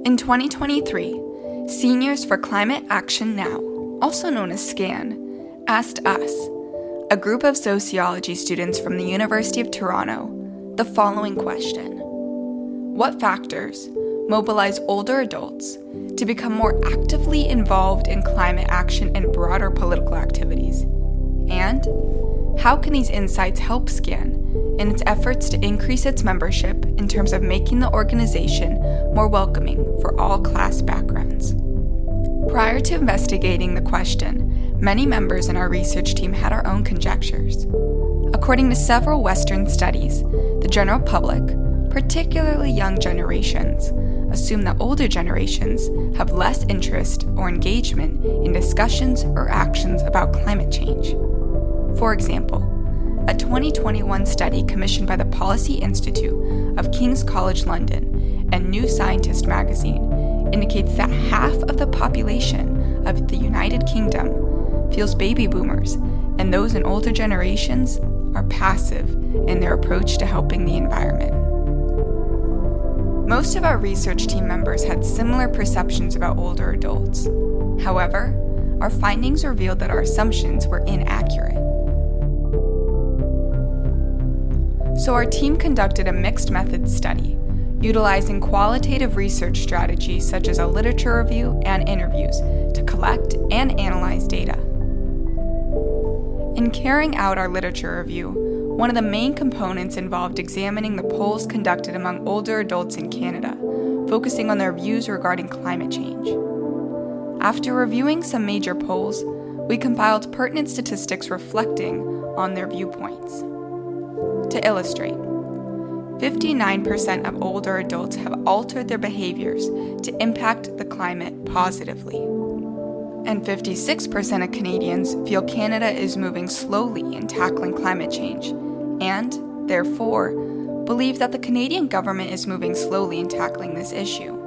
In 2023, Seniors for Climate Action Now, also known as SCAN, asked us, a group of sociology students from the University of Toronto, the following question. What factors mobilize older adults to become more actively involved in climate action and broader political activities? And how can these insights help SCAN in its efforts to increase its membership in terms of making the organization more welcoming for all class backgrounds? Prior to investigating the question, many members in our research team had our own conjectures. According to several Western studies, the general public, particularly young generations, assume that older generations have less interest or engagement in discussions or actions about climate change. For example, a 2021 study commissioned by the Policy Institute of King's College London and New Scientist magazine indicates that half of the population of the United Kingdom feels baby boomers and those in older generations are passive in their approach to helping the environment. Most of our research team members had similar perceptions about older adults. However, our findings revealed that our assumptions were inaccurate. So our team conducted a mixed methods study, utilizing qualitative research strategies such as a literature review and interviews to collect and analyze data. In carrying out our literature review, one of the main components involved examining the polls conducted among older adults in Canada, focusing on their views regarding climate change. After reviewing some major polls, we compiled pertinent statistics reflecting on their viewpoints. To illustrate, 59% of older adults have altered their behaviors to impact the climate positively. And 56% of Canadians feel Canada is moving slowly in tackling climate change, and, therefore, believe that the Canadian government is moving slowly in tackling this issue.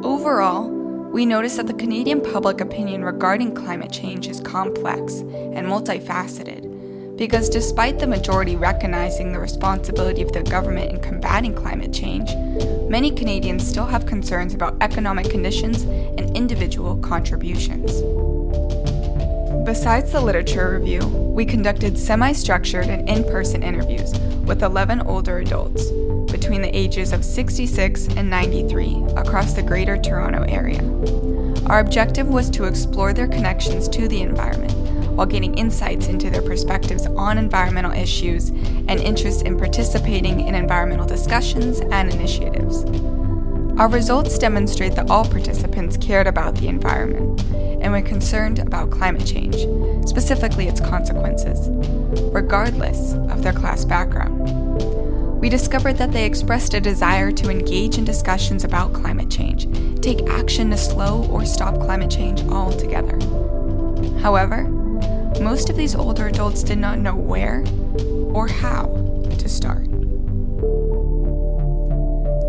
Overall, we notice that the Canadian public opinion regarding climate change is complex and multifaceted, because despite the majority recognizing the responsibility of the government in combating climate change, many Canadians still have concerns about economic conditions and individual contributions. Besides the literature review, we conducted semi-structured and in-person interviews with 11 older adults between the ages of 66 and 93 across the Greater Toronto Area. Our objective was to explore their connections to the environment while gaining insights into their perspectives on environmental issues and interest in participating in environmental discussions and initiatives. Our results demonstrate that all participants cared about the environment and were concerned about climate change, specifically its consequences, regardless of their class background. We discovered that they expressed a desire to engage in discussions about climate change, take action to slow or stop climate change altogether. However, most of these older adults did not know where or how to start.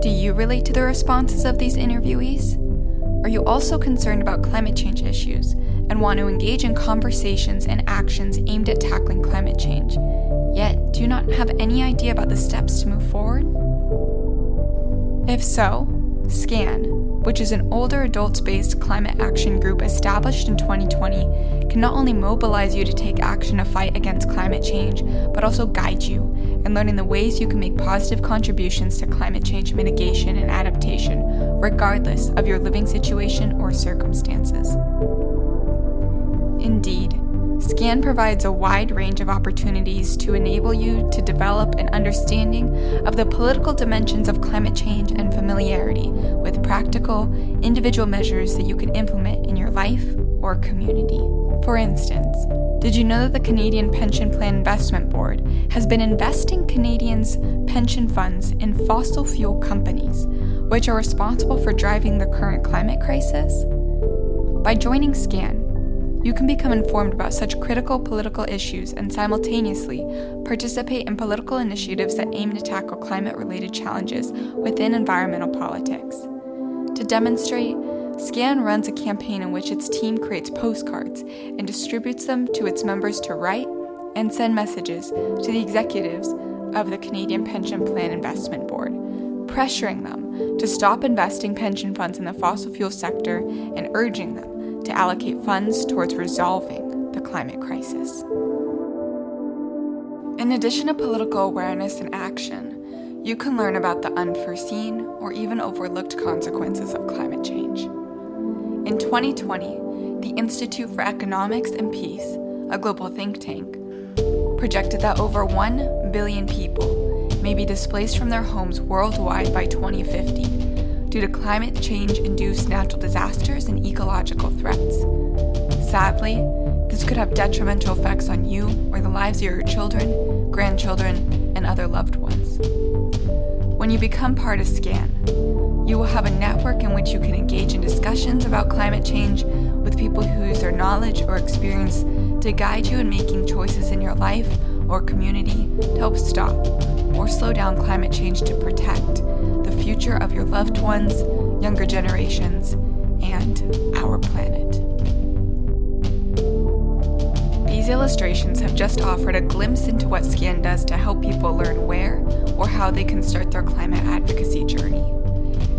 Do you relate to the responses of these interviewees? Are you also concerned about climate change issues and want to engage in conversations and actions aimed at tackling climate change, yet do not have any idea about the steps to move forward? If so, SCAN, which is an older adults-based climate action group established in 2020, can not only mobilize you to take action to fight against climate change, but also guide you in learning the ways you can make positive contributions to climate change mitigation and adaptation, regardless of your living situation or circumstances. Indeed, SCAN provides a wide range of opportunities to enable you to develop an understanding of the political dimensions of climate change and familiarity with practical, individual measures that you can implement in your life or community. For instance, did you know that the Canadian Pension Plan Investment Board has been investing Canadians' pension funds in fossil fuel companies, which are responsible for driving the current climate crisis? By joining SCAN, you can become informed about such critical political issues and simultaneously participate in political initiatives that aim to tackle climate-related challenges within environmental politics. To demonstrate, SCAN runs a campaign in which its team creates postcards and distributes them to its members to write and send messages to the executives of the Canadian Pension Plan Investment Board, pressuring them to stop investing pension funds in the fossil fuel sector and urging them to allocate funds towards resolving the climate crisis. In addition to political awareness and action, you can learn about the unforeseen or even overlooked consequences of climate change. In 2020, the Institute for Economics and Peace, a global think tank, projected that over 1 billion people may be displaced from their homes worldwide by 2050 due to climate change-induced natural disasters and ecological threats. Sadly, this could have detrimental effects on you or the lives of your children, grandchildren, and other loved ones. When you become part of SCAN, you will have a network in which you can engage in discussions about climate change with people who use their knowledge or experience to guide you in making choices in your life or community to help stop or slow down climate change to protect the future of your loved ones, younger generations, and our planet. These illustrations have just offered a glimpse into what SCAN does to help people learn where or how they can start their climate advocacy journey.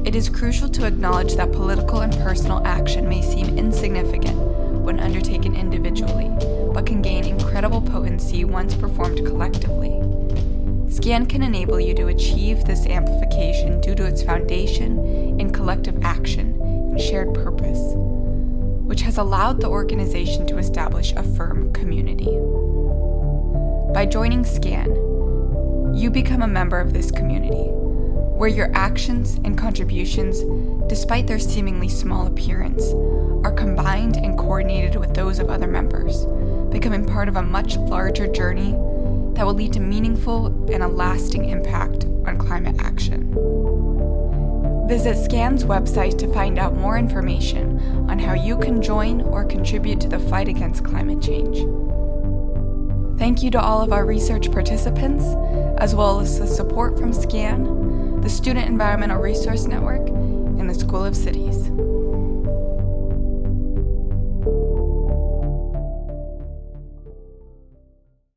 It is crucial to acknowledge that political and personal action may seem insignificant when undertaken individually, but can gain incredible potency once performed collectively. SCAN can enable you to achieve this amplification due to its foundation in collective action and shared purpose, which has allowed the organization to establish a firm community. By joining SCAN, you become a member of this community, where your actions and contributions, despite their seemingly small appearance, are combined and coordinated with those of other members, becoming part of a much larger journey that will lead to meaningful and a lasting impact on climate action. Visit SCAN's website to find out more information on how you can join or contribute to the fight against climate change. Thank you to all of our research participants, as well as the support from SCAN, the Student Environmental Resource Network, and the School of Cities.